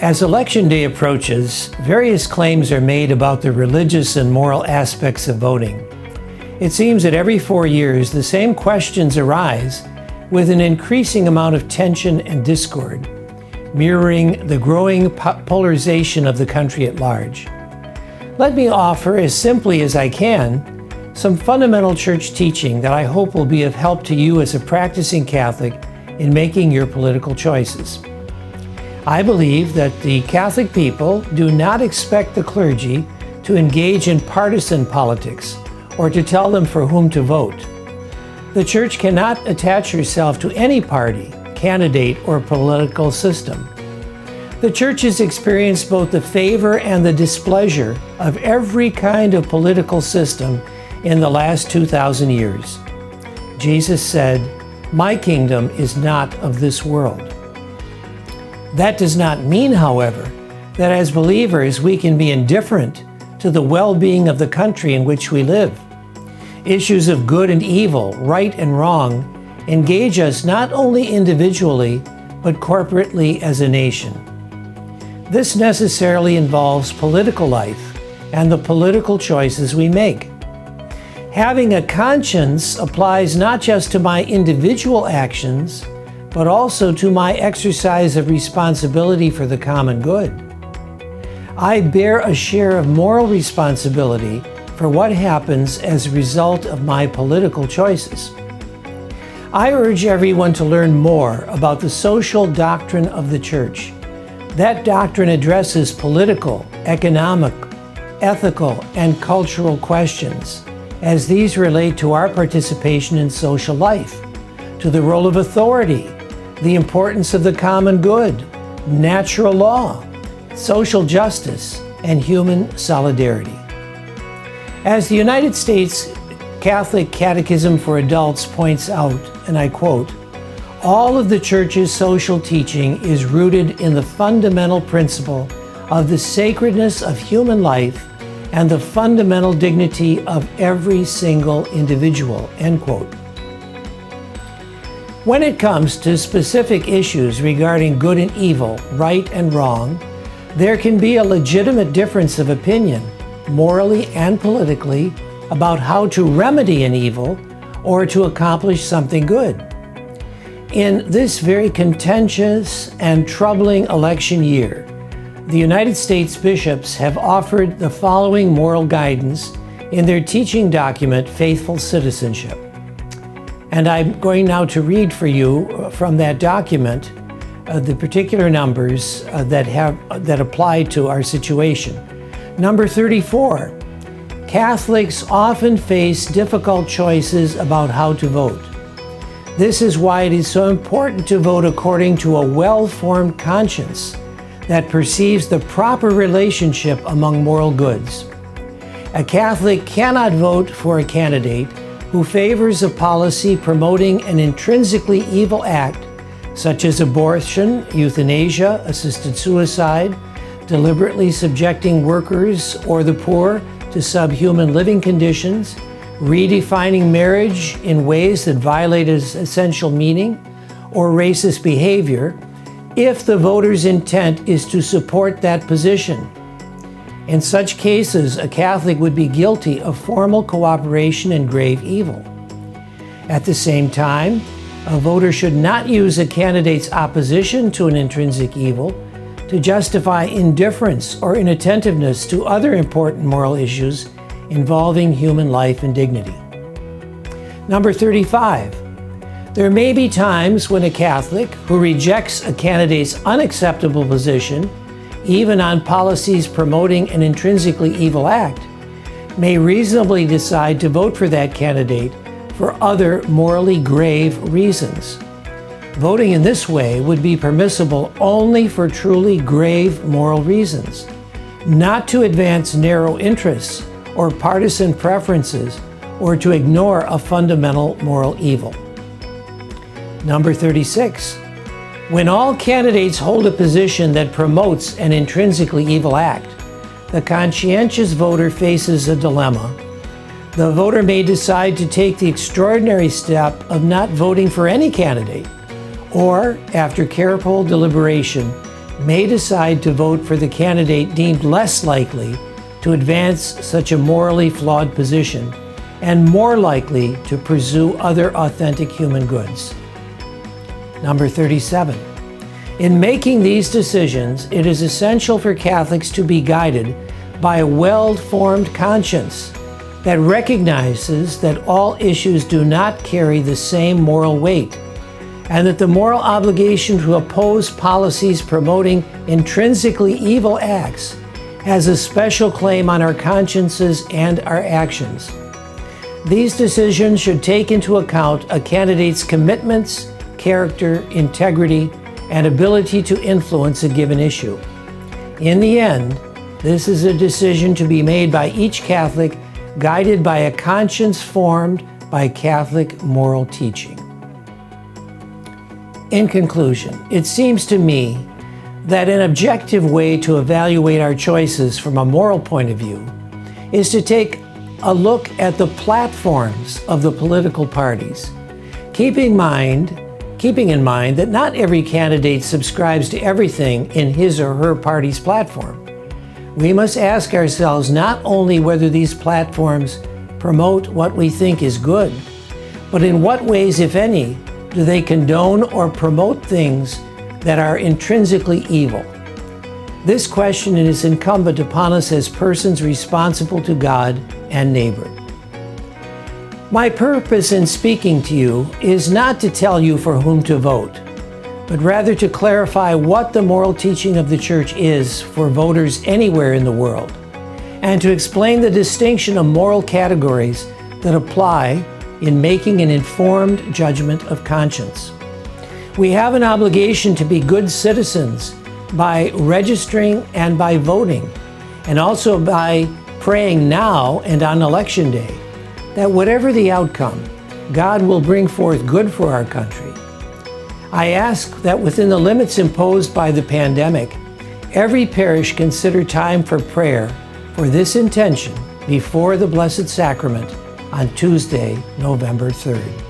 As Election Day approaches, various claims are made about the religious and moral aspects of voting. It seems that every 4 years, the same questions arise with an increasing amount of tension and discord, mirroring the growing polarization of the country at large. Let me offer, as simply as I can, some fundamental church teaching that I hope will be of help to you as a practicing Catholic in making your political choices. I believe that the Catholic people do not expect the clergy to engage in partisan politics or to tell them for whom to vote. The Church cannot attach herself to any party, candidate, or political system. The Church has experienced both the favor and the displeasure of every kind of political system in the last 2,000 years. Jesus said, "My kingdom is not of this world." That does not mean, however, that as believers we can be indifferent to the well-being of the country in which we live. Issues of good and evil, right and wrong, engage us not only individually, but corporately as a nation. This necessarily involves political life and the political choices we make. Having a conscience applies not just to my individual actions, but also to my exercise of responsibility for the common good. I bear a share of moral responsibility for what happens as a result of my political choices. I urge everyone to learn more about the social doctrine of the Church. That doctrine addresses political, economic, ethical, and cultural questions as these relate to our participation in social life, to the role of authority, the importance of the common good, natural law, social justice, and human solidarity. As the United States Catholic Catechism for Adults points out, and I quote, "All of the Church's social teaching is rooted in the fundamental principle of the sacredness of human life and the fundamental dignity of every single individual," end quote. When it comes to specific issues regarding good and evil, right and wrong, there can be a legitimate difference of opinion, morally and politically, about how to remedy an evil or to accomplish something good. In this very contentious and troubling election year, the United States bishops have offered the following moral guidance in their teaching document, Faithful Citizenship. And I'm going now to read for you from that document the particular numbers that apply to our situation. Number 34, Catholics often face difficult choices about how to vote. This is why it is so important to vote according to a well-formed conscience that perceives the proper relationship among moral goods. A Catholic cannot vote for a candidate who favors a policy promoting an intrinsically evil act, such as abortion, euthanasia, assisted suicide, deliberately subjecting workers or the poor to subhuman living conditions, redefining marriage in ways that violate its essential meaning, or racist behavior, if the voter's intent is to support that position. In such cases, a Catholic would be guilty of formal cooperation in grave evil. At the same time, a voter should not use a candidate's opposition to an intrinsic evil to justify indifference or inattentiveness to other important moral issues involving human life and dignity. Number 35. There may be times when a Catholic who rejects a candidate's unacceptable position, even on policies promoting an intrinsically evil act, may reasonably decide to vote for that candidate for other morally grave reasons. Voting in this way would be permissible only for truly grave moral reasons, not to advance narrow interests or partisan preferences or to ignore a fundamental moral evil. Number 36. When all candidates hold a position that promotes an intrinsically evil act, the conscientious voter faces a dilemma. The voter may decide to take the extraordinary step of not voting for any candidate, or, after careful deliberation, may decide to vote for the candidate deemed less likely to advance such a morally flawed position and more likely to pursue other authentic human goods. Number 37. In making these decisions, it is essential for Catholics to be guided by a well-formed conscience that recognizes that all issues do not carry the same moral weight, and that the moral obligation to oppose policies promoting intrinsically evil acts has a special claim on our consciences and our actions. These decisions should take into account a candidate's commitments, character, integrity, and ability to influence a given issue. In the end, this is a decision to be made by each Catholic, guided by a conscience formed by Catholic moral teaching. In conclusion, it seems to me that an objective way to evaluate our choices from a moral point of view is to take a look at the platforms of the political parties, keeping in mind that not every candidate subscribes to everything in his or her party's platform. We must ask ourselves not only whether these platforms promote what we think is good, but in what ways, if any, do they condone or promote things that are intrinsically evil? This question is incumbent upon us as persons responsible to God and neighbor. My purpose in speaking to you is not to tell you for whom to vote, but rather to clarify what the moral teaching of the Church is for voters anywhere in the world, and to explain the distinction of moral categories that apply in making an informed judgment of conscience. We have an obligation to be good citizens by registering and by voting, and also by praying now and on Election Day, that whatever the outcome, God will bring forth good for our country. I ask that within the limits imposed by the pandemic, every parish consider time for prayer for this intention before the Blessed Sacrament on Tuesday, November 3rd.